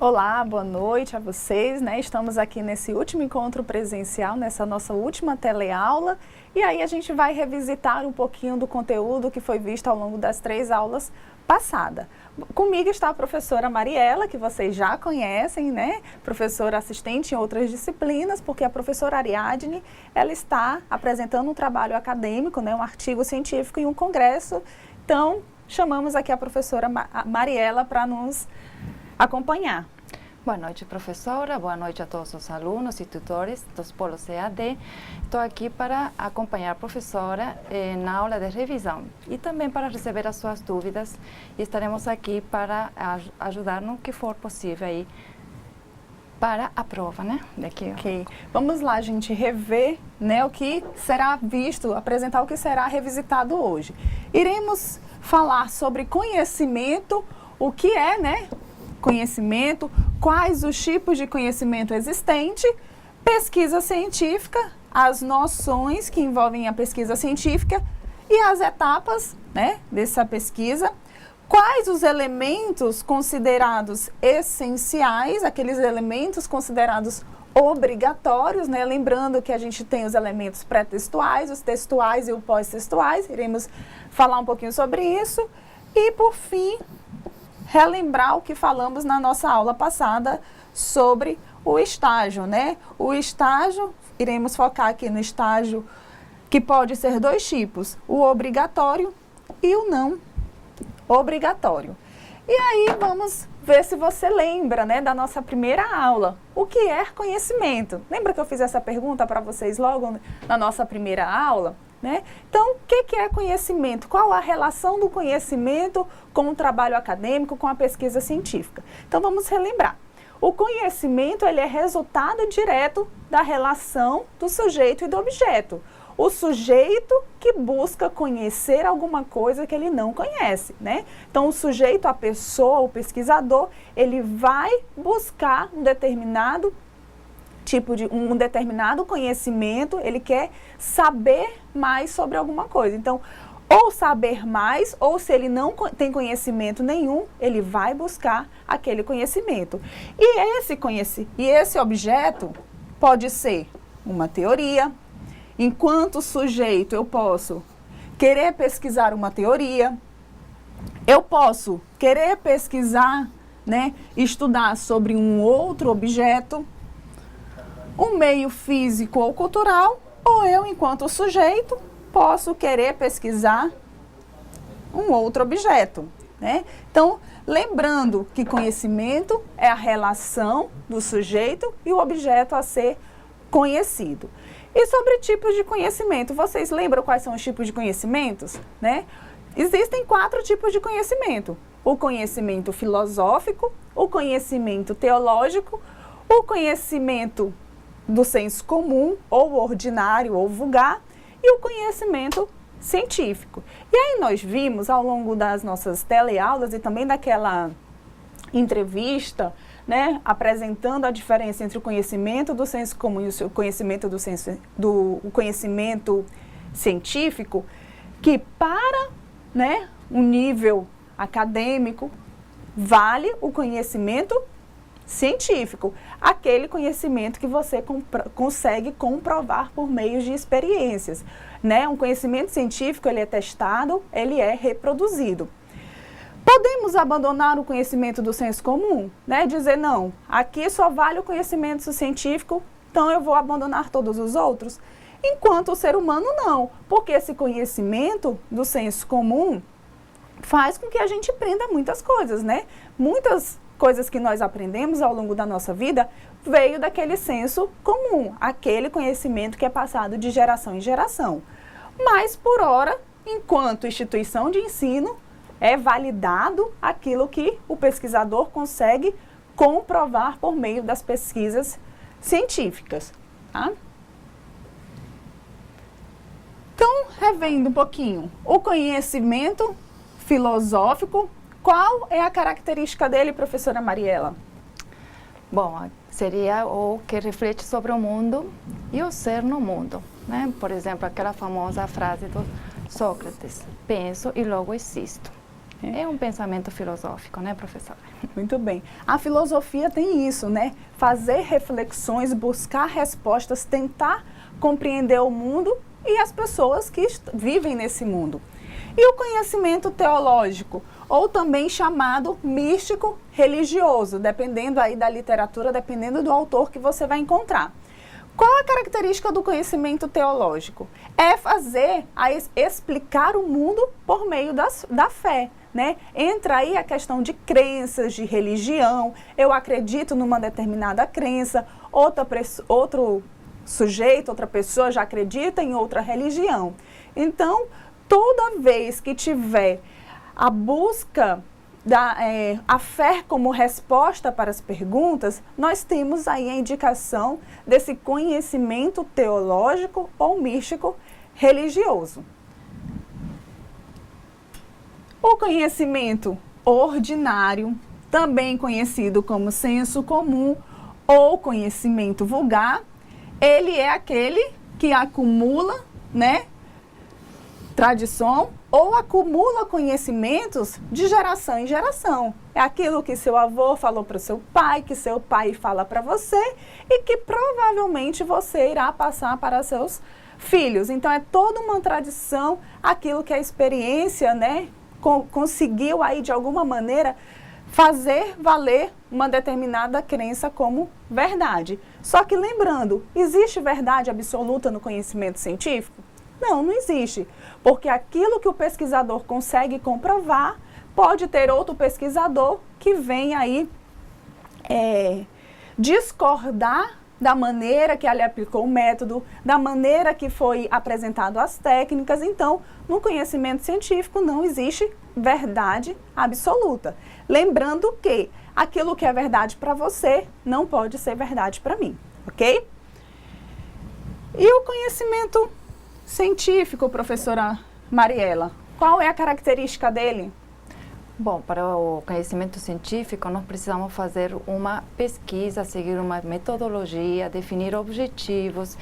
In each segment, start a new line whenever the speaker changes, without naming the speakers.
Olá, boa noite a vocês, né? Estamos aqui nesse último encontro presencial, nessa nossa última teleaula, e aí a gente vai revisitar um pouquinho do conteúdo que foi visto ao longo das 3 aulas passadas. Comigo está a professora Mariela, que vocês já conhecem, né? Professora assistente em outras disciplinas, porque a professora Ariadne, ela está apresentando um trabalho acadêmico, né? Um artigo científico em um congresso. Então, chamamos aqui a professora Mariela para nos acompanhar.
Boa noite, professora. Boa noite a todos os alunos e tutores dos polos EAD. Estou aqui para acompanhar a professora na aula de revisão e também para receber as suas dúvidas. E estaremos aqui para ajudar no que for possível aí para a prova, né? Daqui.
Ok. Vamos lá, gente, rever, né, o que será visto, apresentar o que será revisitado hoje. Iremos falar sobre conhecimento, o que é, né? Conhecimento, quais os tipos de conhecimento existente, pesquisa científica, as noções que envolvem a pesquisa científica e as etapas, né, dessa pesquisa, quais os elementos considerados essenciais, aqueles elementos considerados obrigatórios, né, lembrando que a gente tem os elementos pré-textuais, os textuais e os pós-textuais, iremos falar um pouquinho sobre isso e, por fim, relembrar o que falamos na nossa aula passada sobre o estágio, né? O estágio, iremos focar aqui no estágio que pode ser 2 tipos, o obrigatório e o não obrigatório. E aí vamos ver se você lembra, né, da nossa primeira aula. O que é conhecimento? Lembra que eu fiz essa pergunta para vocês logo na nossa primeira aula? Né? Então, o que é conhecimento? Qual a relação do conhecimento com o trabalho acadêmico, com a pesquisa científica? Então, vamos relembrar. O conhecimento ele é resultado direto da relação do sujeito e do objeto. O sujeito que busca conhecer alguma coisa que ele não conhece, né? Então, o sujeito, a pessoa, o pesquisador, ele vai buscar um determinado conhecimento, ele quer saber mais sobre alguma coisa. Então, ou saber mais, ou se ele não tem conhecimento nenhum, ele vai buscar aquele conhecimento. E esse objeto pode ser uma teoria. Enquanto sujeito, eu posso querer pesquisar uma teoria, eu posso querer pesquisar, né, estudar sobre um outro objeto, um meio físico ou cultural, ou eu, enquanto sujeito, posso querer pesquisar um outro objeto, né? Então, lembrando que conhecimento é a relação do sujeito e o objeto a ser conhecido. E sobre tipos de conhecimento, vocês lembram quais são os tipos de conhecimentos, né? Existem 4 tipos de conhecimento: o conhecimento filosófico, o conhecimento teológico, o conhecimento do senso comum, ou ordinário, ou vulgar, e o conhecimento científico. E aí nós vimos, ao longo das nossas teleaulas e também daquela entrevista, né, apresentando a diferença entre o conhecimento do senso comum e o conhecimento o conhecimento científico, que para, né, um nível acadêmico, vale o conhecimento científico, aquele conhecimento que você consegue comprovar por meio de experiências, né? Um conhecimento científico, ele é testado, ele é reproduzido. Podemos abandonar o conhecimento do senso comum, né? Dizer, não, aqui só vale o conhecimento científico, então eu vou abandonar todos os outros? Enquanto o ser humano não, porque esse conhecimento do senso comum faz com que a gente aprenda muitas coisas, né? Muitas coisas que nós aprendemos ao longo da nossa vida veio daquele senso comum, aquele conhecimento que é passado de geração em geração. Mas, por ora, enquanto instituição de ensino, é validado aquilo que o pesquisador consegue comprovar por meio das pesquisas científicas. Tá? Então, revendo um pouquinho, o conhecimento filosófico, qual é a característica dele, professora Mariela?
Bom, seria o que reflete sobre o mundo e o ser no mundo, né? Por exemplo, aquela famosa frase do Sócrates: penso e logo existo. É um pensamento filosófico, né, professora?
Muito bem. A filosofia tem isso, né? Fazer reflexões, buscar respostas, tentar compreender o mundo e as pessoas que vivem nesse mundo. E o conhecimento teológico, ou também chamado místico religioso, dependendo aí da literatura, dependendo do autor que você vai encontrar. Qual a característica do conhecimento teológico? É explicar o mundo por meio da fé, né? Entra aí a questão de crenças, de religião. Eu acredito numa determinada crença, outro sujeito, outra pessoa já acredita em outra religião. Então, toda vez que tiver a busca a fé como resposta para as perguntas, nós temos aí a indicação desse conhecimento teológico ou místico religioso. O conhecimento ordinário, também conhecido como senso comum ou conhecimento vulgar, ele é aquele que acumula, né, tradição ou acumula conhecimentos de geração em geração. É aquilo que seu avô falou para o seu pai, que seu pai fala para você e que provavelmente você irá passar para seus filhos. Então é toda uma tradição, aquilo que a experiência, né, conseguiu aí de alguma maneira fazer valer uma determinada crença como verdade. Só que lembrando, existe verdade absoluta no conhecimento científico? Não, não existe, porque aquilo que o pesquisador consegue comprovar, pode ter outro pesquisador que vem aí discordar da maneira que ele aplicou o método, da maneira que foi apresentado as técnicas. Então, no conhecimento científico não existe verdade absoluta. Lembrando que aquilo que é verdade para você não pode ser verdade para mim, ok? E o conhecimento científico, professora Mariela, qual é a característica dele?
Bom, para o conhecimento científico, nós precisamos fazer uma pesquisa, seguir uma metodologia, definir objetivos,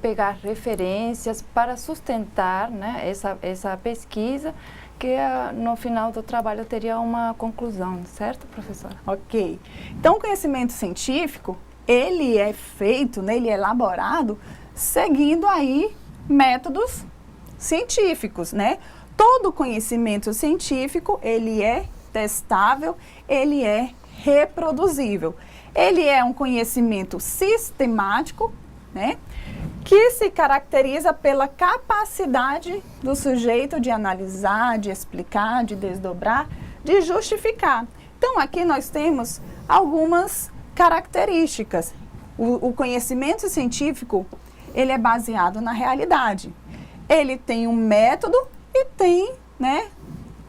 pegar referências para sustentar, né, essa pesquisa, que no final do trabalho teria uma conclusão, certo, professora?
Ok. Então, o conhecimento científico, ele é feito, né, ele é elaborado seguindo aí métodos científicos, né? Todo conhecimento científico, ele é testável, ele é reproduzível. Ele é um conhecimento sistemático, né? Que se caracteriza pela capacidade do sujeito de analisar, de explicar, de desdobrar, de justificar. Então, aqui nós temos algumas características. O conhecimento científico, ele é baseado na realidade. Ele tem um método e tem, né,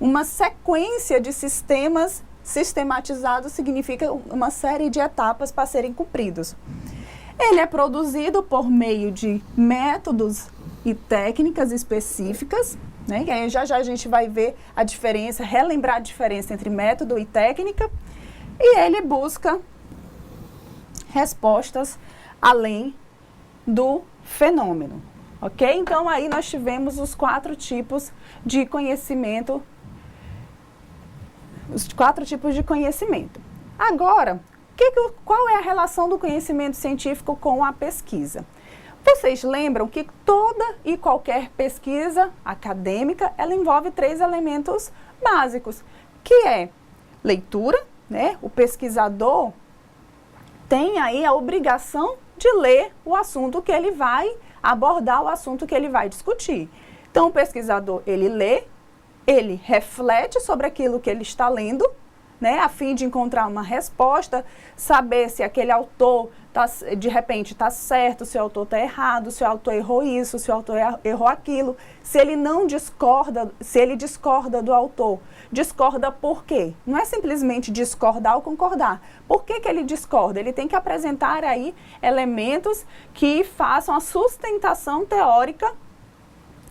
uma sequência de sistemas sistematizados, significa uma série de etapas para serem cumpridos. Ele é produzido por meio de métodos e técnicas específicas, né, que aí já a gente vai ver a diferença, relembrar a diferença entre método e técnica, e ele busca respostas além do fenômeno, ok? Então, aí nós tivemos os 4 tipos de conhecimento, Agora, qual é a relação do conhecimento científico com a pesquisa? Vocês lembram que toda e qualquer pesquisa acadêmica, ela envolve 3 elementos básicos, que é leitura, né? O pesquisador tem aí a obrigação de ler o assunto que ele vai abordar, o assunto que ele vai discutir. Então, o pesquisador, ele lê, ele reflete sobre aquilo que ele está lendo, né, a fim de encontrar uma resposta, saber se aquele autor, de repente, está certo, se o autor está errado, se o autor errou isso, se o autor errou aquilo, se ele não discorda, se ele discorda do autor. Discorda por quê? Não é simplesmente discordar ou concordar. Por que ele discorda? Ele tem que apresentar aí elementos que façam a sustentação teórica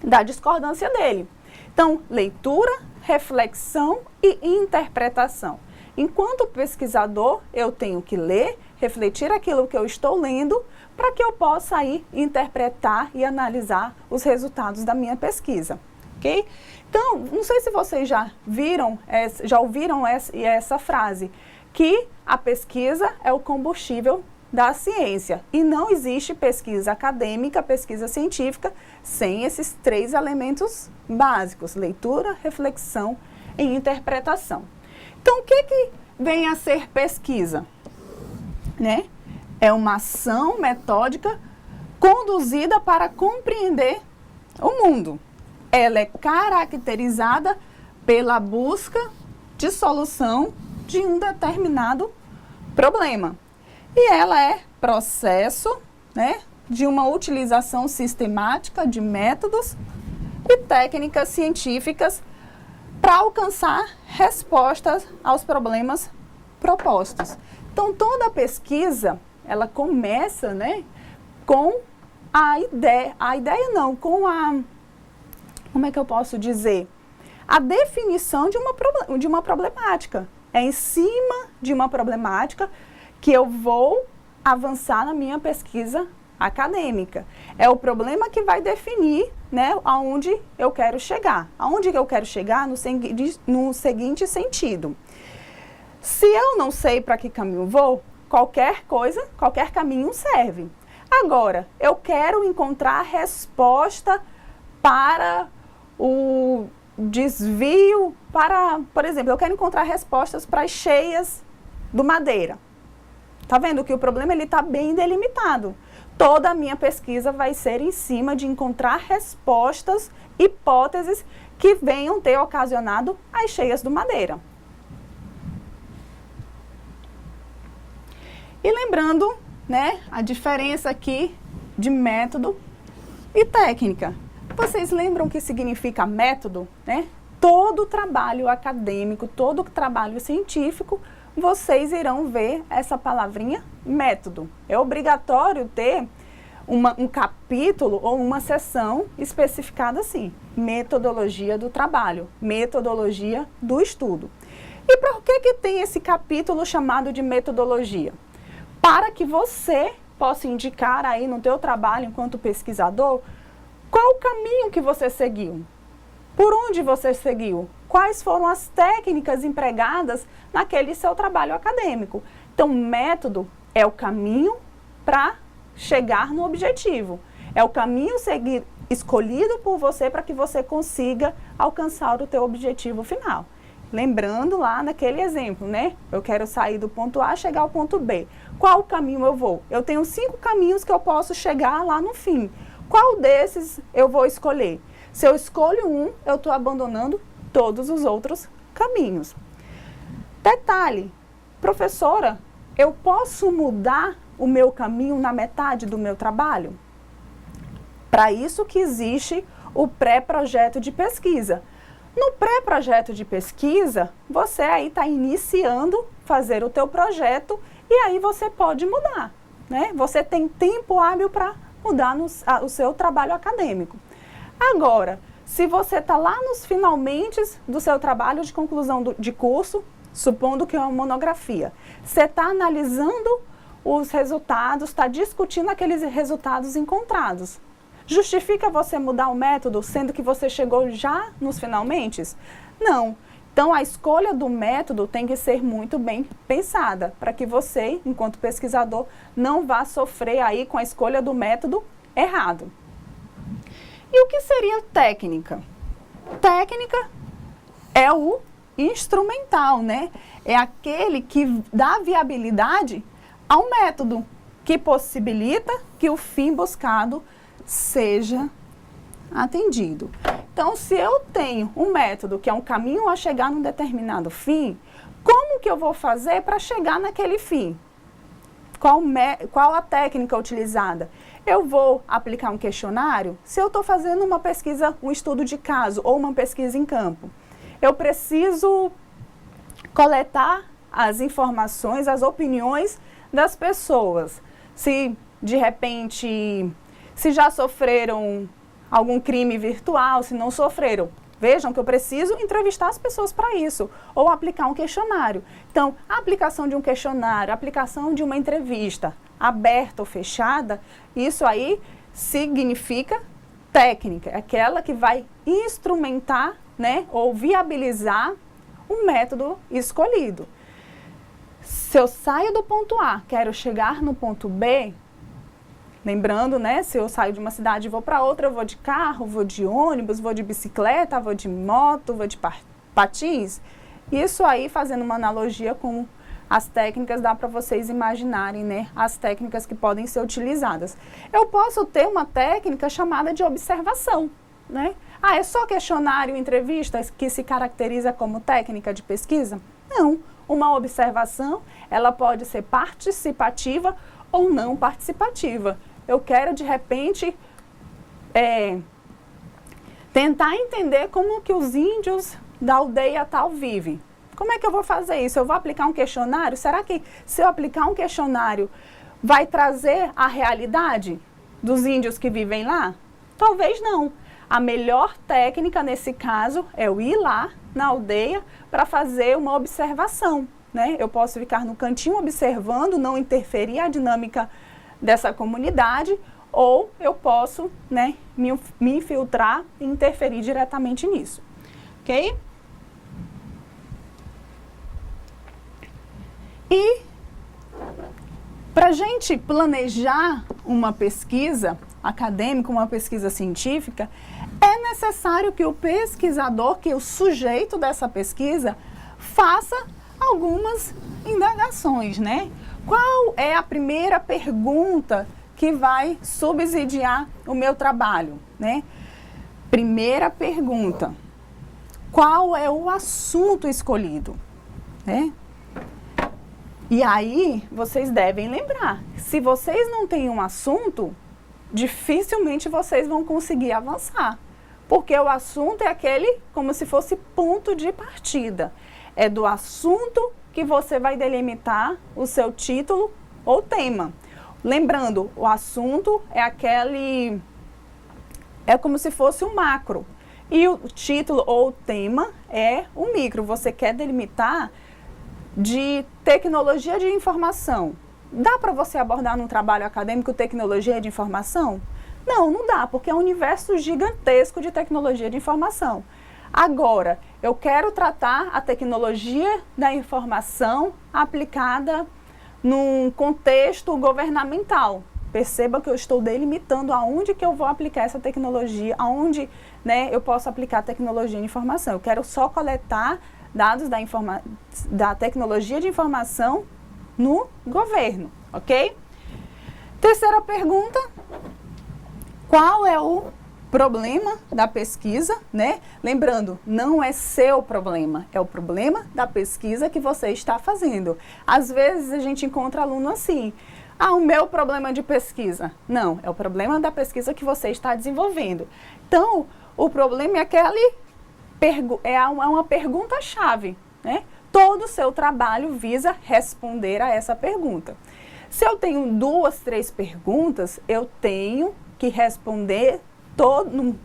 da discordância dele. Então, leitura, reflexão e interpretação. Enquanto pesquisador, eu tenho que ler, refletir aquilo que eu estou lendo, para que eu possa aí interpretar e analisar os resultados da minha pesquisa. ok? Então, não sei se vocês já ouviram essa frase, que a pesquisa é o combustível da ciência. E não existe pesquisa acadêmica, pesquisa científica, sem esses 3 elementos básicos: leitura, reflexão e interpretação. Então, o que vem a ser pesquisa? Né? É uma ação metódica conduzida para compreender o mundo. Ela é caracterizada pela busca de solução de um determinado problema. E ela é processo, né, de uma utilização sistemática de métodos e técnicas científicas para alcançar respostas aos problemas propostos. Então, toda pesquisa, ela começa, né, com como é que eu posso dizer? A definição de uma problemática. É em cima de uma problemática que eu vou avançar na minha pesquisa acadêmica. É o problema que vai definir, né, aonde eu quero chegar. Aonde eu quero chegar no seguinte sentido. Se eu não sei para que caminho vou, qualquer caminho serve. Agora, eu quero encontrar resposta para o desvio, por exemplo, eu quero encontrar respostas para as cheias do Madeira. Tá vendo que o problema está bem delimitado. Toda a minha pesquisa vai ser em cima de encontrar respostas, hipóteses que venham ter ocasionado as cheias do Madeira. E lembrando, né, a diferença aqui de método e técnica. Vocês lembram o que significa método, né? Todo trabalho acadêmico, todo trabalho científico, vocês irão ver essa palavrinha método. É obrigatório ter um capítulo ou uma seção especificada assim: metodologia do trabalho, metodologia do estudo. E por que tem esse capítulo chamado de metodologia? Para que você possa indicar aí no teu trabalho enquanto pesquisador qual o caminho que você seguiu, por onde você seguiu, quais foram as técnicas empregadas naquele seu trabalho acadêmico. Então, método é o caminho para chegar no objetivo, é o caminho escolhido por você para que você consiga alcançar o teu objetivo final. Lembrando lá naquele exemplo, né? Eu quero sair do ponto A, chegar ao ponto B. Qual caminho eu vou? Eu tenho 5 caminhos que eu posso chegar lá no fim. Qual desses eu vou escolher? Se eu escolho um, eu estou abandonando todos os outros caminhos. Detalhe, professora, eu posso mudar o meu caminho na metade do meu trabalho? Para isso que existe o pré-projeto de pesquisa. No pré-projeto de pesquisa, você aí está iniciando fazer o teu projeto e aí você pode mudar, né? Você tem tempo hábil para mudar o seu trabalho acadêmico. Agora, se você está lá nos finalmente do seu trabalho de conclusão de curso, supondo que é uma monografia, você está analisando os resultados, está discutindo aqueles resultados encontrados. Justifica você mudar o método, sendo que você chegou já nos finalmente? Não. Então, a escolha do método tem que ser muito bem pensada, para que você, enquanto pesquisador, não vá sofrer aí com a escolha do método errado. E o que seria técnica? Técnica é o instrumental, né? É aquele que dá viabilidade ao método, que possibilita que o fim buscado seja atendido. Então, se eu tenho um método que é um caminho a chegar num determinado fim, como que eu vou fazer para chegar naquele fim? Qual a técnica utilizada? Eu vou aplicar um questionário? Se eu estou fazendo uma pesquisa, um estudo de caso ou uma pesquisa em campo, eu preciso coletar as informações, as opiniões das pessoas. Se, de repente, se já sofreram algum crime virtual, se não sofreram. Vejam que eu preciso entrevistar as pessoas para isso, ou aplicar um questionário. Então, a aplicação de um questionário, a aplicação de uma entrevista, aberta ou fechada, isso aí significa técnica, aquela que vai instrumentar, né, ou viabilizar o método escolhido. Se eu saio do ponto A, quero chegar no ponto B, lembrando, né, se eu saio de uma cidade e vou para outra, eu vou de carro, vou de ônibus, vou de bicicleta, vou de moto, vou de patins. Isso aí, fazendo uma analogia com as técnicas, dá para vocês imaginarem, né, as técnicas que podem ser utilizadas. Eu posso ter uma técnica chamada de observação, né? Ah, é só questionário, entrevista que se caracteriza como técnica de pesquisa? Não. Uma observação, ela pode ser participativa ou não participativa. Eu quero, de repente, tentar entender como que os índios da aldeia tal vivem. Como é que eu vou fazer isso? Eu vou aplicar um questionário? Será que se eu aplicar um questionário vai trazer a realidade dos índios que vivem lá? Talvez não. A melhor técnica nesse caso é eu ir lá na aldeia para fazer uma observação, né? Eu posso ficar no cantinho observando, não interferir a dinâmica dessa comunidade, ou eu posso, né, me infiltrar e interferir diretamente nisso, ok? E para a gente planejar uma pesquisa acadêmica, uma pesquisa científica, é necessário que o pesquisador, que o sujeito dessa pesquisa, faça algumas indagações, né? Qual é a primeira pergunta que vai subsidiar o meu trabalho, né? Primeira pergunta: qual é o assunto escolhido, né? E aí, vocês devem lembrar, se vocês não têm um assunto, dificilmente vocês vão conseguir avançar. Porque o assunto é aquele como se fosse ponto de partida. É do assunto que você vai delimitar o seu título ou tema. Lembrando, o assunto é como se fosse um macro. E o título ou o tema é o micro. Você quer delimitar de tecnologia de informação. Dá para você abordar num trabalho acadêmico tecnologia de informação? Não, não dá, porque é um universo gigantesco de tecnologia de informação. Agora, eu quero tratar a tecnologia da informação aplicada num contexto governamental. Perceba que eu estou delimitando aonde que eu vou aplicar essa tecnologia, aonde, né, eu posso aplicar a tecnologia de informação. Eu quero só coletar dados da tecnologia de informação no governo, ok? Terceira pergunta: qual é o problema da pesquisa, né? Lembrando, não é seu problema, é o problema da pesquisa que você está fazendo. Às vezes a gente encontra aluno assim: ah, o meu problema de pesquisa. Não, é o problema da pesquisa que você está desenvolvendo. Então, o problema é uma pergunta-chave, né? Todo o seu trabalho visa responder a essa pergunta. Se eu tenho 2, 3 perguntas, eu tenho que responder,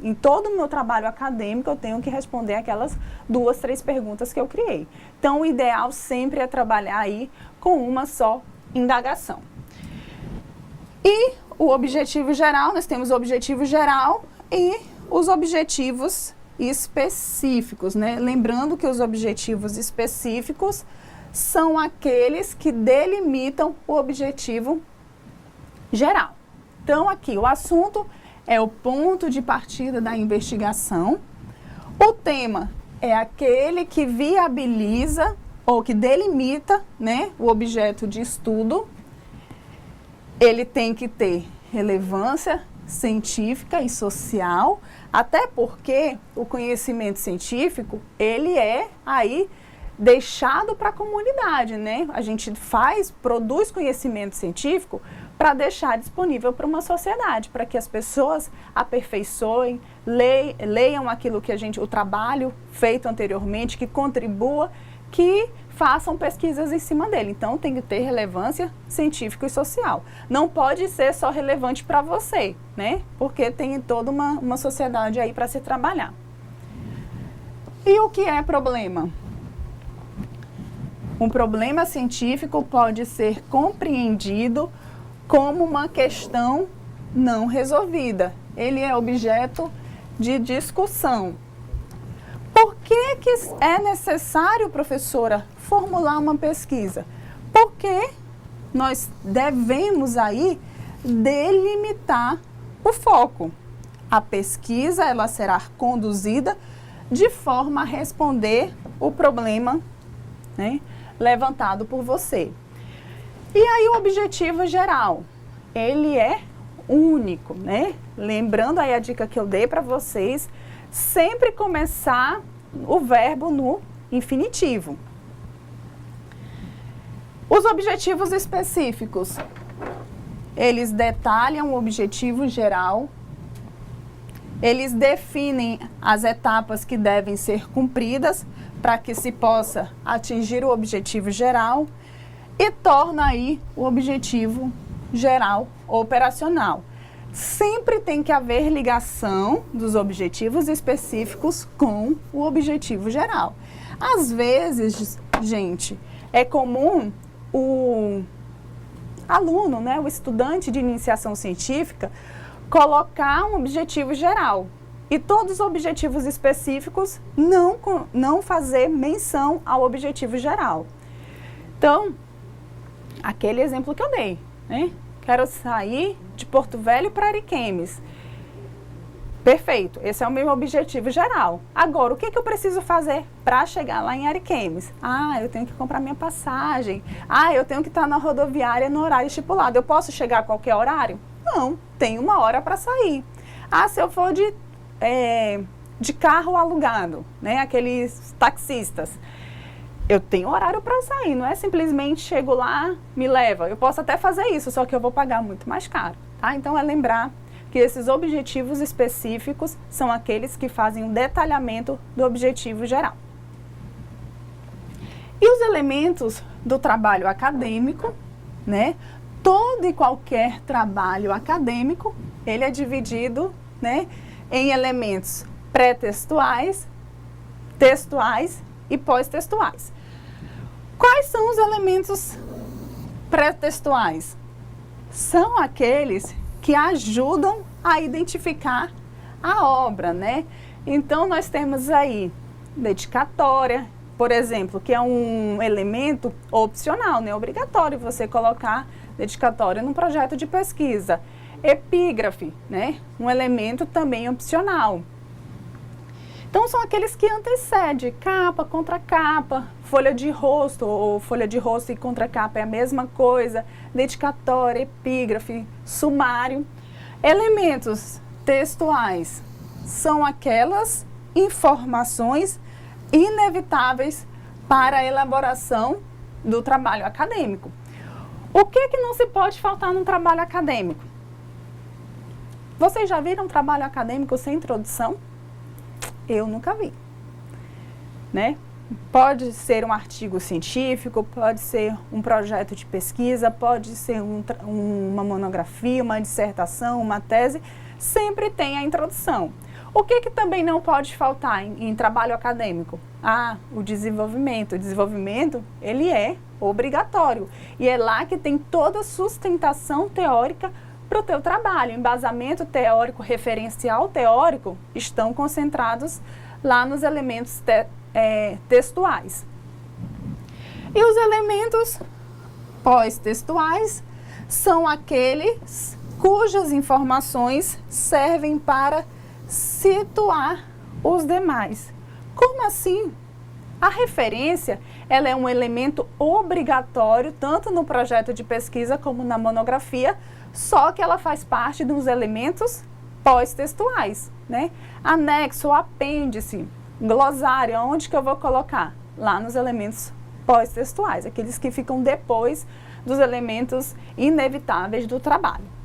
em todo o meu trabalho acadêmico, eu tenho que responder aquelas 2, 3 perguntas que eu criei. Então, o ideal sempre é trabalhar aí com uma só indagação. E o objetivo geral, nós temos o objetivo geral e os objetivos específicos, né? Lembrando que os objetivos específicos são aqueles que delimitam o objetivo geral. Então, aqui, o assunto é o ponto de partida da investigação. O tema é aquele que viabiliza ou que delimita, né, o objeto de estudo. Ele tem que ter relevância científica e social, até porque o conhecimento científico, ele é aí deixado para a comunidade, né? A gente produz conhecimento científico para deixar disponível para uma sociedade, para que as pessoas aperfeiçoem, leiam aquilo que o trabalho feito anteriormente, que contribua, que façam pesquisas em cima dele. Então, tem que ter relevância científica e social. Não pode ser só relevante para você, né? Porque tem toda uma sociedade aí para se trabalhar. E o que é problema? Um problema científico pode ser compreendido como uma questão não resolvida. Ele é objeto de discussão. Por que que é necessário, professora, formular uma pesquisa? Porque nós devemos aí delimitar o foco. A pesquisa, ela será conduzida de forma a responder o problema, né, levantado por você. E aí o objetivo geral, ele é único, né? Lembrando aí a dica que eu dei para vocês, sempre começar o verbo no infinitivo. Os objetivos específicos, eles detalham o objetivo geral, eles definem as etapas que devem ser cumpridas para que se possa atingir o objetivo geral e torna aí o objetivo geral operacional. Sempre tem que haver ligação dos objetivos específicos com o objetivo geral. Às vezes, gente, é comum o aluno, né, o estudante de iniciação científica, colocar um objetivo geral e todos os objetivos específicos não fazer menção ao objetivo geral. Então, aquele exemplo que eu dei, né? Quero sair de Porto Velho para Ariquemes. Perfeito, esse é o meu objetivo geral. Agora, o que que eu preciso fazer para chegar lá em Ariquemes? Ah, eu tenho que comprar minha passagem. Ah, eu tenho que estar na rodoviária no horário estipulado. Eu posso chegar a qualquer horário? Não, tem uma hora para sair. Ah, se eu for de carro alugado, né, aqueles taxistas, eu tenho horário para sair, não é simplesmente chego lá, me leva. Eu posso até fazer isso, só que eu vou pagar muito mais caro, tá? Então é lembrar que esses objetivos específicos são aqueles que fazem um detalhamento do objetivo geral. E os elementos do trabalho acadêmico, né? Todo e qualquer trabalho acadêmico, ele é dividido, né, em elementos pré-textuais, textuais e pós-textuais. Quais são os elementos pré-textuais? São aqueles que ajudam a identificar a obra, né? Então, nós temos aí dedicatória, por exemplo, que é um elemento opcional, não é obrigatório você colocar dedicatória num projeto de pesquisa. Epígrafe, né? Um elemento também opcional. Então, são aqueles que antecedem capa, contracapa, folha de rosto, ou folha de rosto e contracapa é a mesma coisa, dedicatória, epígrafe, sumário. Elementos textuais são aquelas informações inevitáveis para a elaboração do trabalho acadêmico. O que que não se pode faltar num trabalho acadêmico? Vocês já viram um trabalho acadêmico sem introdução? Eu nunca vi, né? Pode ser um artigo científico, pode ser um projeto de pesquisa, pode ser uma monografia, uma dissertação, uma tese, sempre tem a introdução. O que que também não pode faltar em trabalho acadêmico? Ah, o desenvolvimento. O desenvolvimento, ele é obrigatório e é lá que tem toda a sustentação teórica para o teu trabalho. Embasamento teórico, referencial teórico estão concentrados lá nos elementos textuais. E os elementos pós-textuais são aqueles cujas informações servem para situar os demais. Como assim? A referência, ela é um elemento obrigatório tanto no projeto de pesquisa como na monografia, só que ela faz parte dos elementos pós-textuais, né? Anexo, apêndice, glossário, onde que eu vou colocar? Lá nos elementos pós-textuais, aqueles que ficam depois dos elementos inevitáveis do trabalho.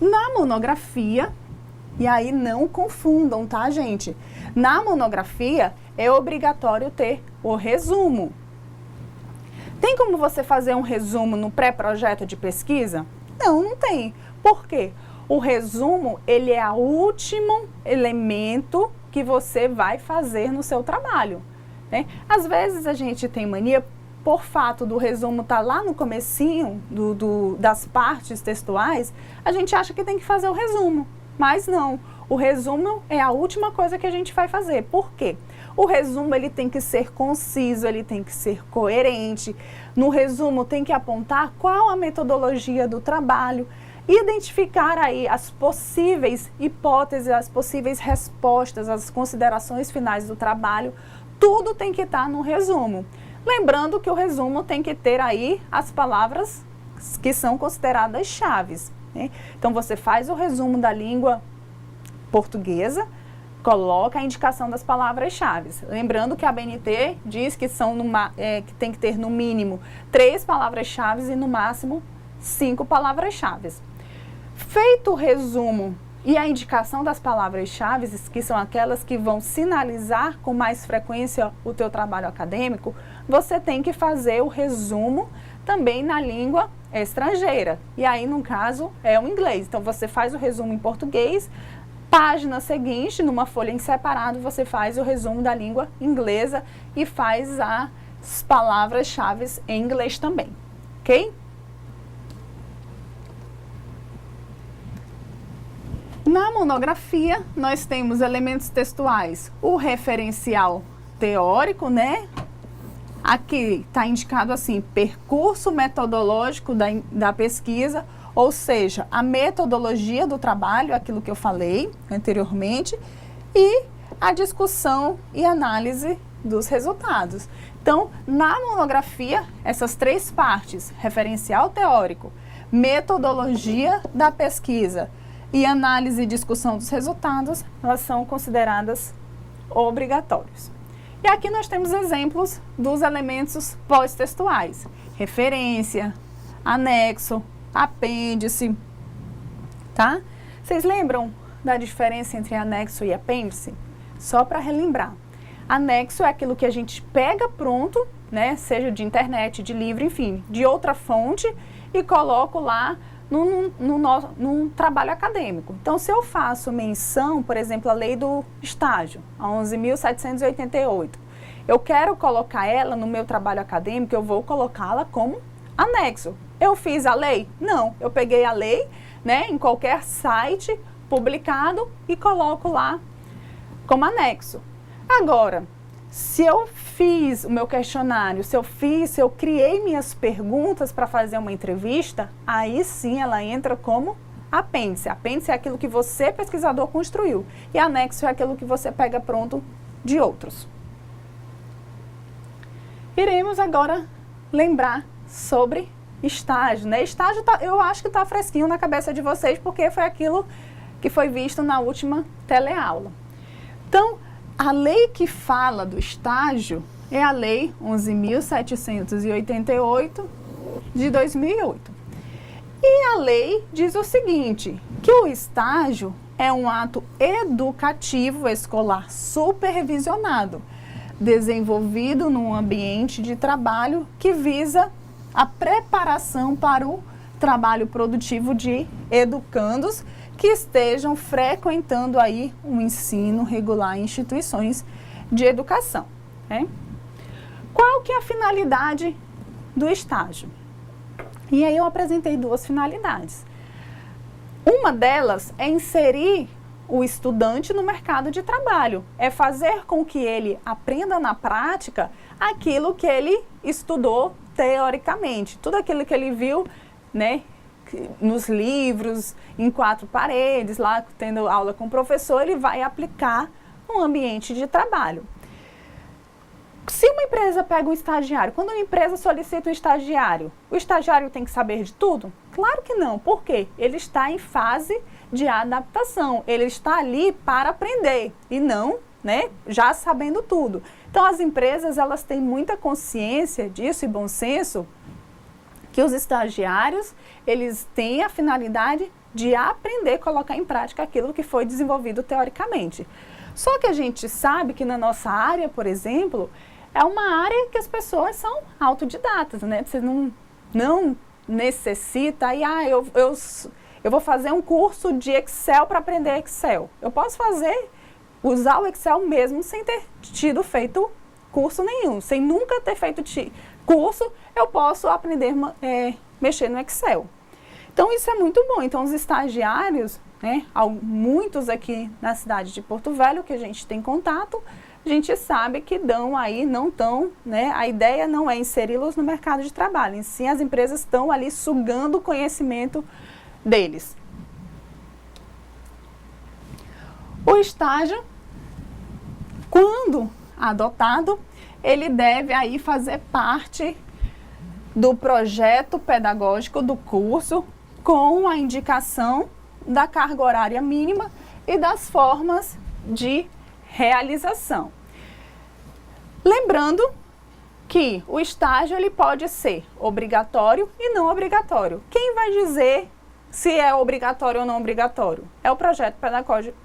Na monografia, e aí não confundam, tá, gente? Na monografia é obrigatório ter o resumo. Tem como você fazer um resumo no pré-projeto de pesquisa? Não, não tem. Por quê? O resumo, ele é o último elemento que você vai fazer no seu trabalho, né? Às vezes a gente tem mania, por fato do resumo estar lá no comecinho das partes textuais, a gente acha que tem que fazer o resumo, mas não. O resumo é a última coisa que a gente vai fazer. Por quê? O resumo ele tem que ser conciso, ele tem que ser coerente. No resumo tem que apontar qual a metodologia do trabalho, identificar aí as possíveis hipóteses, as possíveis respostas, as considerações finais do trabalho. Tudo tem que estar no resumo. Lembrando que o resumo tem que ter aí as palavras que são consideradas chaves, né? Então você faz o resumo da língua portuguesa, coloca a indicação das palavras-chave. Lembrando que a BNT diz que, que tem que ter no mínimo 3 palavras-chave e no máximo 5 palavras-chave. Feito o resumo e a indicação das palavras-chave, que são aquelas que vão sinalizar com mais frequência o teu trabalho acadêmico, você tem que fazer o resumo também na língua estrangeira. E aí, no caso, é o inglês. Então, você faz o resumo em português. Página seguinte, numa folha em separado, você faz o resumo da língua inglesa e faz as palavras-chave em inglês também, ok? Na monografia, nós temos elementos textuais, o referencial teórico, né? Aqui está indicado assim, percurso metodológico da pesquisa, ou seja, a metodologia do trabalho, aquilo que eu falei anteriormente, e a discussão e análise dos resultados. Então, na monografia, essas 3 partes, referencial teórico, metodologia da pesquisa e análise e discussão dos resultados, elas são consideradas obrigatórias. E aqui nós temos exemplos dos elementos pós-textuais: referência, anexo, apêndice, tá? Vocês lembram da diferença entre anexo e apêndice? Só para relembrar. Anexo é aquilo que a gente pega pronto, né? Seja de internet, de livro, enfim, de outra fonte e coloco lá num trabalho acadêmico. Então, se eu faço menção, por exemplo, a lei do estágio, a 11.788, eu quero colocar ela no meu trabalho acadêmico, eu vou colocá-la como anexo. Eu fiz a lei? Não. Eu peguei a lei, né, em qualquer site publicado e coloco lá como anexo. Agora, se eu fiz o meu questionário, se eu criei minhas perguntas para fazer uma entrevista, aí sim ela entra como apêndice. Apêndice é aquilo que você, pesquisador, construiu. E anexo é aquilo que você pega pronto de outros. Iremos agora lembrar sobre estágio, né? Estágio eu acho que está fresquinho na cabeça de vocês, porque foi aquilo que foi visto na última teleaula. Então, a lei que fala do estágio é a Lei 11.788 de 2008. E a lei diz o seguinte, que o estágio é um ato educativo escolar supervisionado, desenvolvido num ambiente de trabalho que visa a preparação para o trabalho produtivo de educandos que estejam frequentando aí um ensino regular em instituições de educação, né? Qual que é a finalidade do estágio? E aí eu apresentei 2 finalidades. Uma delas é inserir o estudante no mercado de trabalho, é fazer com que ele aprenda na prática aquilo que ele estudou teoricamente, tudo aquilo que ele viu, né, nos livros, em 4 paredes, lá tendo aula com o professor, ele vai aplicar no ambiente de trabalho. Se uma empresa pega um estagiário, quando uma empresa solicita um estagiário, o estagiário tem que saber de tudo? Claro que não. Por quê? Ele está em fase de adaptação. Ele está ali para aprender e não, né, já sabendo tudo. Então, as empresas, elas têm muita consciência disso e bom senso, que os estagiários, eles têm a finalidade de aprender, colocar em prática aquilo que foi desenvolvido teoricamente. Só que a gente sabe que na nossa área, por exemplo, é uma área que as pessoas são autodidatas, né? Você não necessita, eu vou fazer um curso de Excel para aprender Excel. Eu posso usar o Excel mesmo sem ter feito curso nenhum, sem nunca ter curso, eu posso aprender mexer no Excel. Então, isso é muito bom. Então, os estagiários, né, muitos aqui na cidade de Porto Velho, que a gente tem contato, a gente sabe que dão aí, não estão, né, a ideia não é inseri-los no mercado de trabalho, em sim as empresas estão ali sugando o conhecimento deles. O estágio, quando adotado, ele deve aí fazer parte do projeto pedagógico do curso, com a indicação da carga horária mínima e das formas de realização. Lembrando que o estágio ele pode ser obrigatório e não obrigatório. Quem vai dizer se é obrigatório ou não obrigatório? É o projeto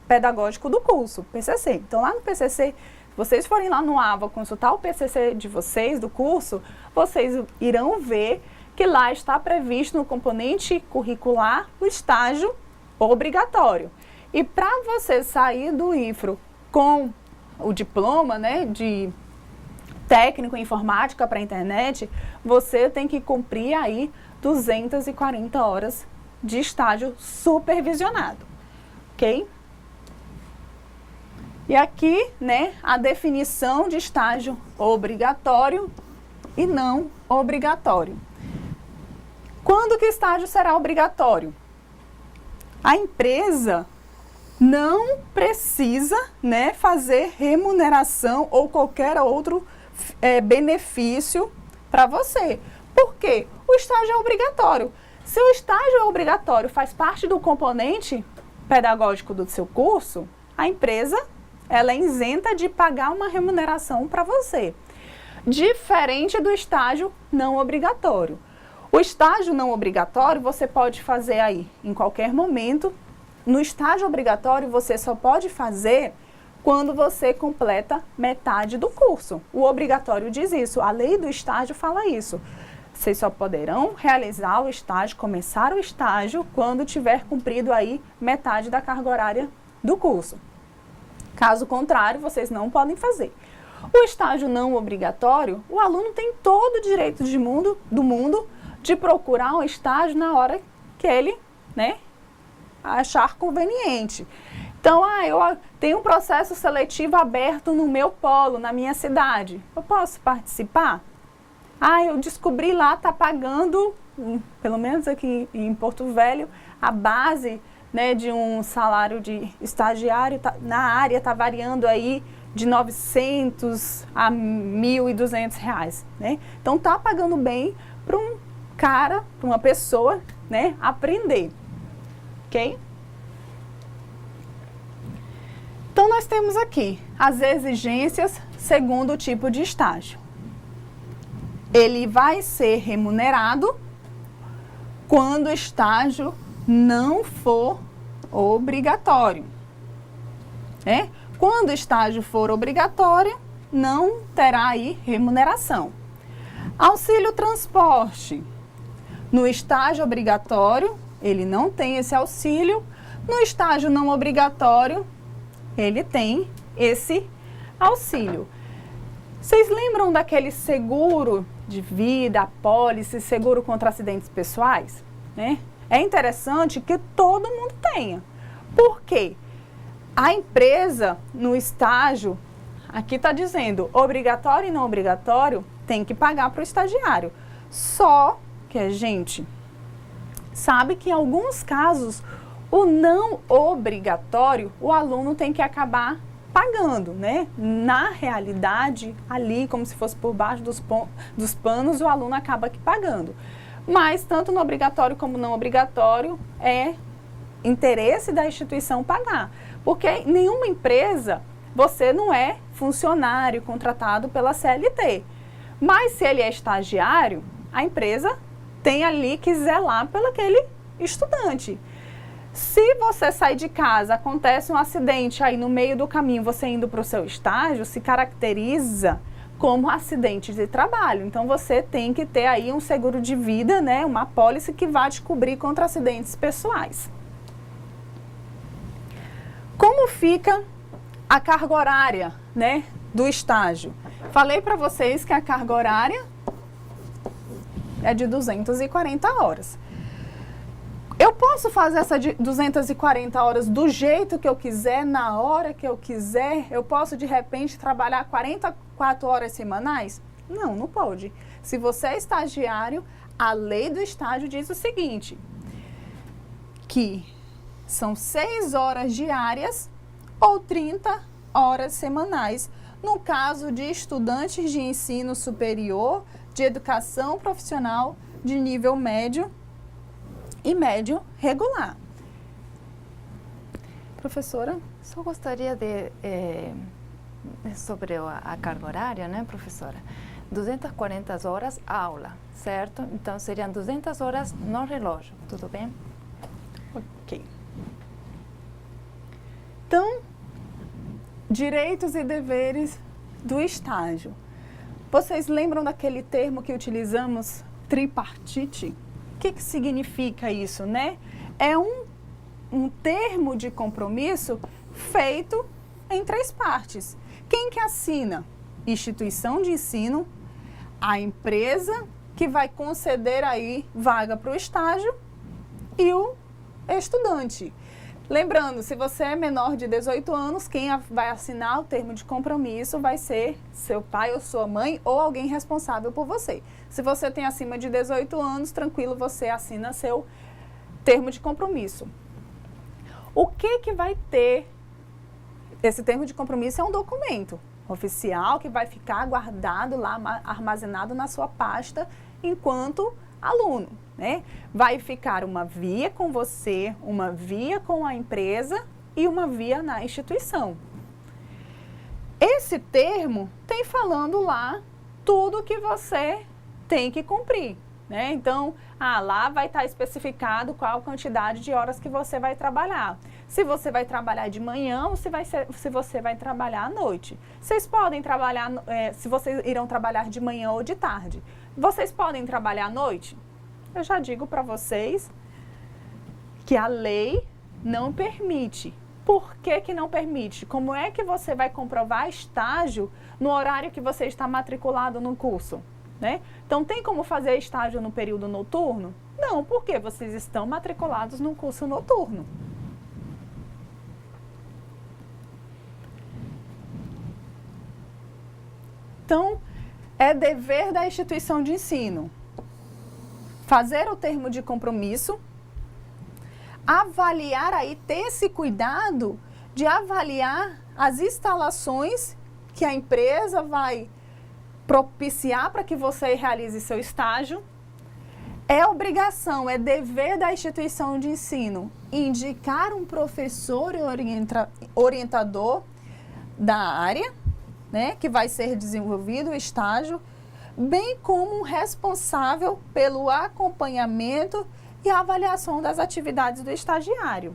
pedagógico do curso, PCC. Então, lá no PCC, se vocês forem lá no AVA consultar o PCC de vocês, do curso, vocês irão ver que lá está previsto no componente curricular o estágio obrigatório. E para você sair do IFRO com o diploma, né, de técnico em informática para a internet, você tem que cumprir aí 240 horas de estágio supervisionado, ok? E aqui, né, a definição de estágio obrigatório e não obrigatório. Quando que o estágio será obrigatório? A empresa não precisa, né, fazer remuneração ou qualquer outro benefício para você. Por quê? O estágio é obrigatório. Se o estágio é obrigatório, faz parte do componente pedagógico do seu curso, a empresa ela é isenta de pagar uma remuneração para você. Diferente do estágio não obrigatório. O estágio não obrigatório você pode fazer aí em qualquer momento. No estágio obrigatório você só pode fazer quando você completa metade do curso. O obrigatório diz isso, a lei do estágio fala isso. Vocês só poderão realizar o estágio, começar o estágio, quando tiver cumprido aí metade da carga horária do curso. Caso contrário, vocês não podem fazer. O estágio não obrigatório, o aluno tem todo o direito do mundo de procurar um estágio na hora que ele, né, achar conveniente. Então, eu tenho um processo seletivo aberto no meu polo, na minha cidade. Eu posso participar? Eu descobri lá, está pagando, pelo menos aqui em Porto Velho, a base, né, de um salário de estagiário na área está variando aí de 900 a 1.200 reais, né? Então, está pagando bem para um cara, para uma pessoa, né, aprender, ok? Então, nós temos aqui as exigências segundo o tipo de estágio. Ele vai ser remunerado quando o estágio não for obrigatório, né? Quando o estágio for obrigatório, não terá aí remuneração. Auxílio transporte. No estágio obrigatório, ele não tem esse auxílio. No estágio não obrigatório, ele tem esse auxílio. Vocês lembram daquele seguro de vida, apólice, seguro contra acidentes pessoais, né? É interessante que todo mundo tenha. Por quê? A empresa, no estágio, aqui está dizendo obrigatório e não obrigatório, tem que pagar para o estagiário. Só que a gente sabe que em alguns casos, o não obrigatório, o aluno tem que acabar pagando, né? Na realidade, ali, como se fosse por baixo dos panos, o aluno acaba aqui pagando. Mas, tanto no obrigatório como não obrigatório, é interesse da instituição pagar. Porque em nenhuma empresa, você não é funcionário contratado pela CLT. Mas, se ele é estagiário, a empresa tem ali que zelar pelo aquele estudante. Se você sai de casa, acontece um acidente aí no meio do caminho, você indo para o seu estágio, se caracteriza como acidente de trabalho. Então, você tem que ter aí um seguro de vida, né, uma apólice que vai te cobrir contra acidentes pessoais. Como fica a carga horária, né, do estágio? Falei para vocês que a carga horária é de 240 horas. Eu posso fazer essa de 240 horas do jeito que eu quiser, na hora que eu quiser? Eu posso, de repente, trabalhar 44 horas semanais? Não, não pode. Se você é estagiário, a lei do estágio diz o seguinte, que são 6 horas diárias ou 30 horas semanais, no caso de estudantes de ensino superior, de educação profissional de nível médio e médio regular. Professora?
Só gostaria de, sobre a carga horária, né, professora? 240 horas aula, certo? Então, seriam 200 horas no relógio, tudo bem?
Ok. Então, direitos e deveres do estágio. Vocês lembram daquele termo que utilizamos, tripartite? O que significa isso, né? É um termo de compromisso feito em 3 partes. Quem que assina? Instituição de ensino, a empresa que vai conceder aí vaga para o estágio e o estudante. Lembrando, se você é menor de 18 anos, quem vai assinar o termo de compromisso vai ser seu pai ou sua mãe ou alguém responsável por você. Se você tem acima de 18 anos, tranquilo, você assina seu termo de compromisso. O que vai ter? Esse termo de compromisso é um documento oficial que vai ficar guardado lá, armazenado na sua pasta enquanto aluno, né? Vai ficar uma via com você, uma via com a empresa e uma via na instituição. Esse termo tem falando lá tudo que você tem que cumprir, né? Então, lá vai estar especificado qual a quantidade de horas que você vai trabalhar. Se você vai trabalhar de manhã ou se você vai trabalhar à noite. Vocês podem trabalhar, se vocês irão trabalhar de manhã ou de tarde. Vocês podem trabalhar à noite? Eu já digo para vocês que a lei não permite. Por que não permite? Como é que você vai comprovar estágio no horário que você está matriculado no curso, né? Então, tem como fazer estágio no período noturno? Não, porque vocês estão matriculados no curso noturno. Então, é dever da instituição de ensino fazer o termo de compromisso, avaliar aí, ter esse cuidado de avaliar as instalações que a empresa vai propiciar para que você realize seu estágio. É obrigação, é dever da instituição de ensino indicar um professor e orientador da área, né, que vai ser desenvolvido o estágio, bem como um responsável pelo acompanhamento e avaliação das atividades do estagiário.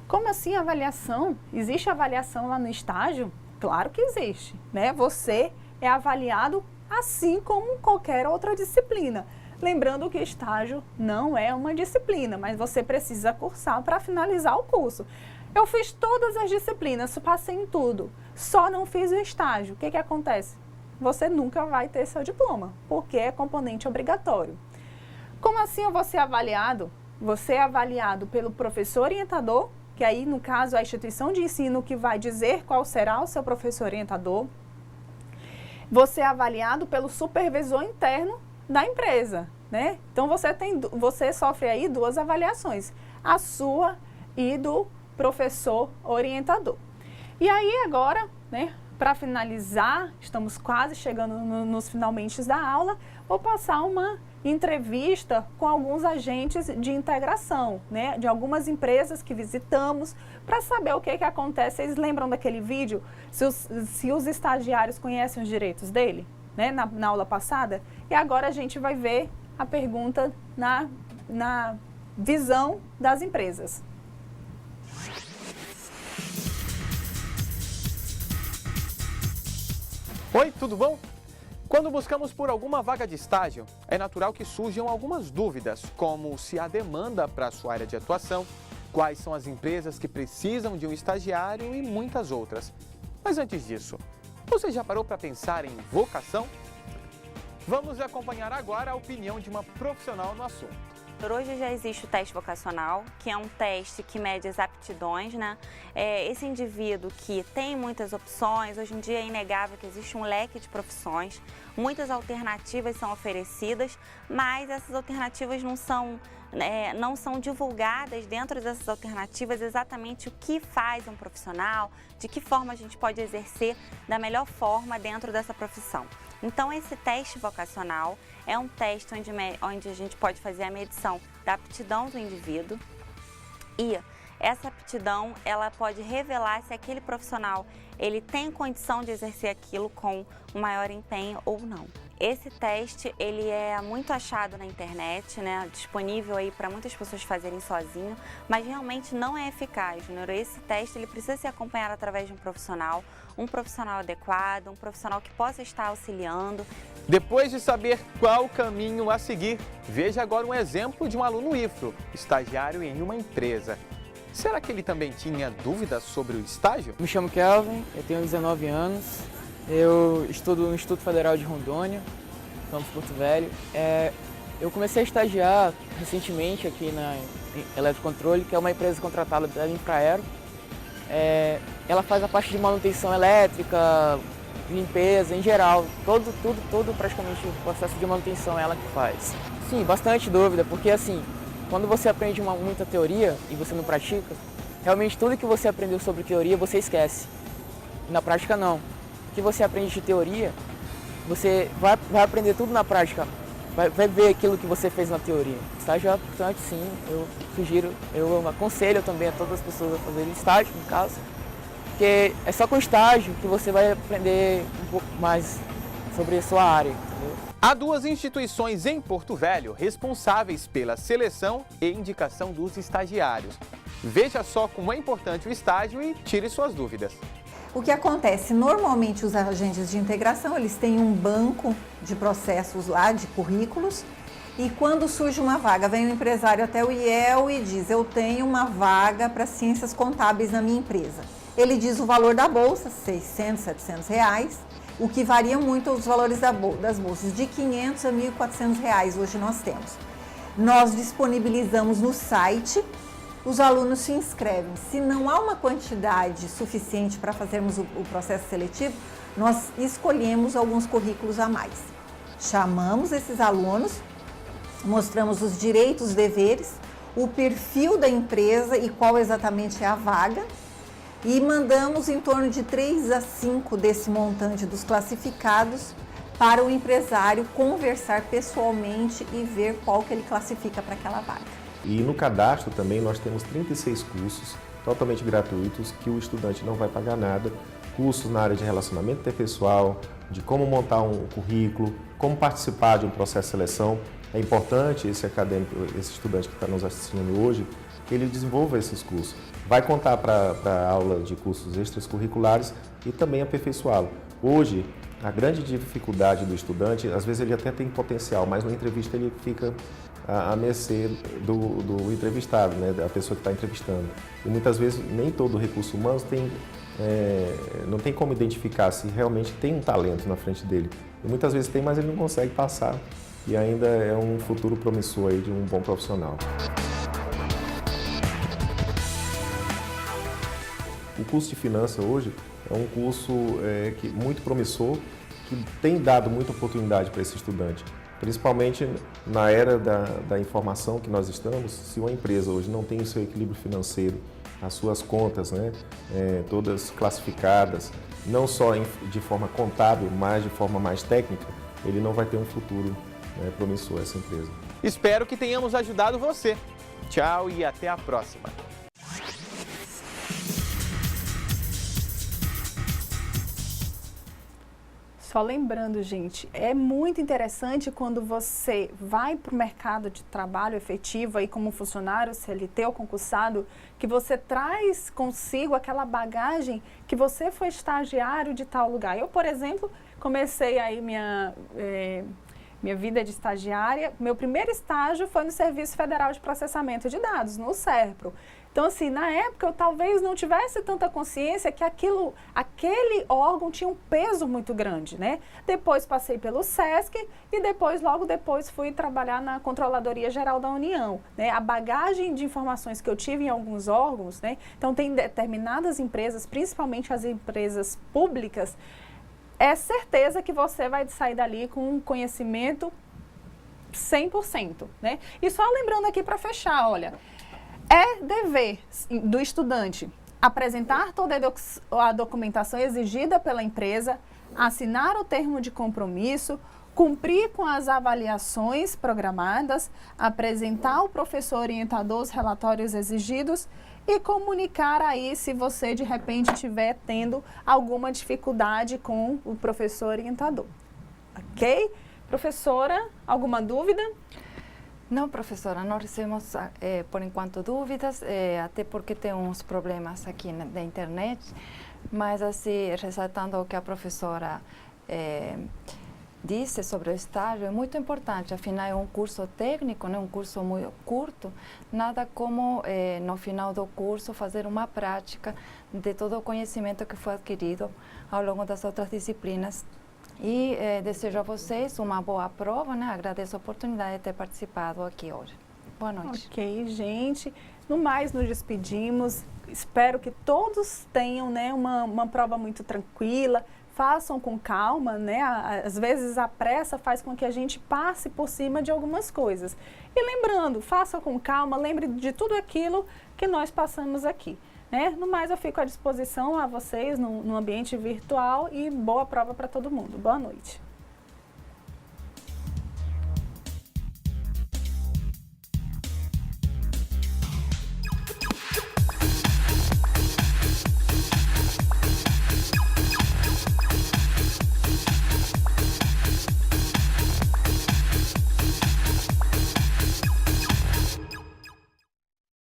Como assim avaliação? Existe avaliação lá no estágio? Claro que existe, né? Você é avaliado assim como qualquer outra disciplina. Lembrando que estágio não é uma disciplina, mas você precisa cursar para finalizar o curso. Eu fiz todas as disciplinas, passei em tudo, só não fiz o estágio. O que acontece? Você nunca vai ter seu diploma, porque é componente obrigatório. Como assim eu vou ser avaliado? Você é avaliado pelo professor orientador, que aí, no caso, é a instituição de ensino que vai dizer qual será o seu professor orientador. Você é avaliado pelo supervisor interno da empresa, né? Então, você sofre aí 2 avaliações, a sua e do professor orientador. E aí, agora, né, para finalizar, estamos quase chegando nos finalmente da aula, vou passar uma entrevista com alguns agentes de integração, né, de algumas empresas que visitamos, para saber o que acontece. Vocês lembram daquele vídeo, se os estagiários conhecem os direitos dele, né, na aula passada? E agora a gente vai ver a pergunta na visão das empresas.
Oi, tudo bom? Quando buscamos por alguma vaga de estágio, é natural que surjam algumas dúvidas, como se há demanda para a sua área de atuação, quais são as empresas que precisam de um estagiário e muitas outras. Mas antes disso, você já parou para pensar em vocação? Vamos acompanhar agora a opinião de uma profissional no assunto.
Hoje já existe o teste vocacional, que é um teste que mede as aptidões, né? Esse indivíduo que tem muitas opções, hoje em dia é inegável que existe um leque de profissões, muitas alternativas são oferecidas, mas essas alternativas não são divulgadas dentro dessas alternativas exatamente o que faz um profissional, de que forma a gente pode exercer da melhor forma dentro dessa profissão. Então, esse teste vocacional é um teste onde a gente pode fazer a medição da aptidão do indivíduo e essa aptidão ela pode revelar se aquele profissional ele tem condição de exercer aquilo com um maior empenho ou não. Esse teste ele é muito achado na internet, né? Disponível aí para muitas pessoas fazerem sozinho, mas realmente não é eficaz, né? Esse teste ele precisa ser acompanhado através de um profissional adequado, um profissional que possa estar auxiliando.
Depois de saber qual caminho a seguir, veja agora um exemplo de um aluno IFRO, estagiário em uma empresa. Será que ele também tinha dúvidas sobre o estágio?
Me chamo Kelvin, eu tenho 19 anos, eu estudo no Instituto Federal de Rondônia, campus Porto Velho. Eu comecei a estagiar recentemente aqui na Eletrocontrole, que é uma empresa contratada pela Infraero. Ela faz a parte de manutenção elétrica, limpeza em geral, todo praticamente o processo de manutenção é ela que faz. Sim, bastante dúvida, porque assim, quando você aprende muita teoria e você não pratica, realmente tudo que você aprendeu sobre teoria você esquece. E na prática não. O que você aprende de teoria, você vai aprender tudo na prática, vai ver aquilo que você fez na teoria. Estágio é importante sim, eu aconselho também a todas as pessoas a fazerem estágio, no caso, porque é só com estágio que você vai aprender um pouco mais sobre a sua área, entendeu?
Há duas instituições em Porto Velho responsáveis pela seleção e indicação dos estagiários. Veja só como é importante o estágio e tire suas dúvidas.
O que acontece? Normalmente os agentes de integração, eles têm um banco de processos lá, de currículos, e quando surge uma vaga, vem o empresário até o IEL e diz, eu tenho uma vaga para ciências contábeis na minha empresa. Ele diz o valor da bolsa, 600, 700 reais, o que varia muito os valores das bolsas, de 500 a 1.400 reais hoje nós temos. Nós disponibilizamos no site, os alunos se inscrevem. Se não há uma quantidade suficiente para fazermos o processo seletivo, nós escolhemos alguns currículos a mais. Chamamos esses alunos, mostramos os direitos, os deveres, o perfil da empresa e qual exatamente é a vaga, e mandamos em torno de 3 a 5 desse montante dos classificados para o empresário conversar pessoalmente e ver qual que ele classifica para aquela vaga.
E no cadastro também nós temos 36 cursos totalmente gratuitos que o estudante não vai pagar nada. Cursos na área de relacionamento interpessoal, de como montar um currículo, como participar de um processo de seleção. É importante esse estudante que está nos assistindo hoje, que ele desenvolva esses cursos. Vai contar para a aula de cursos extracurriculares e também aperfeiçoá-lo. Hoje, a grande dificuldade do estudante, às vezes ele até tem potencial, mas na entrevista ele fica à mercê do entrevistado, né, da pessoa que está entrevistando. E muitas vezes nem todo recurso humano não tem como identificar se realmente tem um talento na frente dele. E muitas vezes tem, mas ele não consegue passar e ainda é um futuro promissor aí de um bom profissional. O curso de finanças hoje é um curso muito promissor, que tem dado muita oportunidade para esse estudante. Principalmente na era da informação que nós estamos, se uma empresa hoje não tem o seu equilíbrio financeiro, as suas contas, né, todas classificadas, não só de forma contábil, mas de forma mais técnica, ele não vai ter um futuro promissor, essa empresa.
Espero que tenhamos ajudado você. Tchau e até a próxima.
Só lembrando, gente, é muito interessante quando você vai para o mercado de trabalho efetivo aí como funcionário, CLT ou concursado, que você traz consigo aquela bagagem que você foi estagiário de tal lugar. Eu, por exemplo, comecei aí minha vida de estagiária. Meu primeiro estágio foi no Serviço Federal de Processamento de Dados, no SERPRO. Então, assim, na época eu talvez não tivesse tanta consciência que aquele órgão tinha um peso muito grande, né? Depois passei pelo SESC e logo depois fui trabalhar na Controladoria Geral da União, né? A bagagem de informações que eu tive em alguns órgãos, né? Então, tem determinadas empresas, principalmente as empresas públicas, é certeza que você vai sair dali com um conhecimento 100%, né? E só lembrando aqui para fechar, olha, é dever do estudante apresentar toda a documentação exigida pela empresa, assinar o termo de compromisso, cumprir com as avaliações programadas, apresentar ao professor orientador os relatórios exigidos e comunicar aí se você de repente estiver tendo alguma dificuldade com o professor orientador. Ok? Professora, alguma dúvida?
Não, professora, não recebemos por enquanto dúvidas, até porque tem uns problemas aqui na internet, mas assim, ressaltando o que a professora disse sobre o estágio, é muito importante, afinal é um curso técnico, né, um curso muito curto, nada como no final do curso fazer uma prática de todo o conhecimento que foi adquirido ao longo das outras disciplinas. E desejo a vocês uma boa prova, né? Agradeço a oportunidade de ter participado aqui hoje. Boa noite.
Ok, gente. No mais, nos despedimos. Espero que todos tenham, né, uma prova muito tranquila. Façam com calma, né? Às vezes a pressa faz com que a gente passe por cima de algumas coisas. E lembrando, faça com calma, lembre de tudo aquilo que nós passamos aqui. Né? No mais, eu fico à disposição a vocês no ambiente virtual e boa prova para todo mundo. Boa noite.